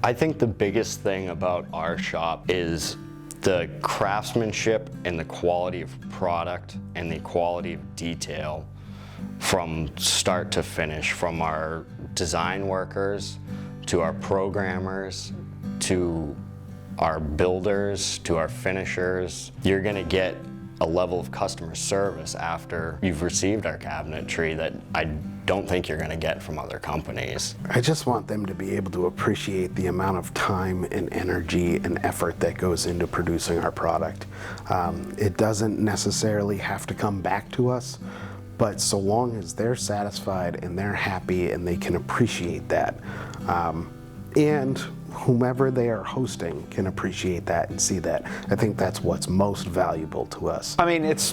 I think the biggest thing about our shop is the craftsmanship and the quality of product and the quality of detail from start to finish, from our design workers to our programmers to our builders to our finishers. You're going to get a level of customer service after you've received our cabinetry that I don't think you're going to get from other companies. I just want them to be able to appreciate the amount of time and energy and effort that goes into producing our product. It doesn't necessarily have to come back to us, but so long as they're satisfied and they're happy and they can appreciate that, and whomever they are hosting can appreciate that and see that, I think that's what's most valuable to us. I mean, it's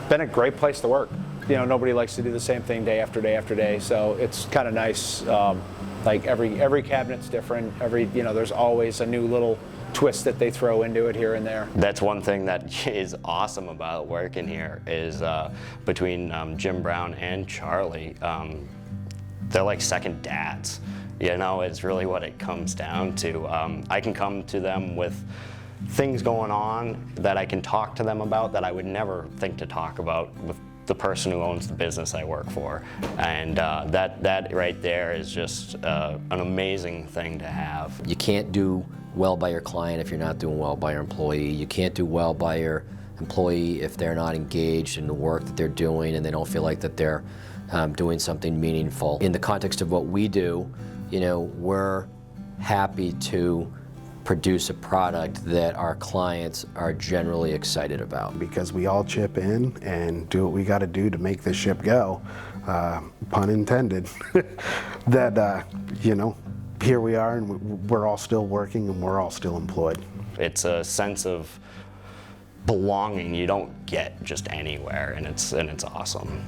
been a great place to work. You know, nobody likes to do the same thing day after day after day, so it's kind of nice. Like every cabinet's different. There's always a new little twist that they throw into it here and there. That's one thing that is awesome about working here is between Jim Brown and Charlie, they're like second dads. You know, it's really what it comes down to. I can come to them with things going on that I can talk to them about that I would never think to talk about with the person who owns the business I work for. And that right there is just an amazing thing to have. You can't do well by your client if you're not doing well by your employee. You can't do well by your employee if they're not engaged in the work that they're doing and they don't feel like that they're doing something meaningful. In the context of what we do, you know, we're happy to produce a product that our clients are generally excited about. Because we all chip in and do what we got to do to make this ship go, pun intended, that, here we are and we're all still working and we're all still employed. It's a sense of belonging you don't get just anywhere, and it's awesome.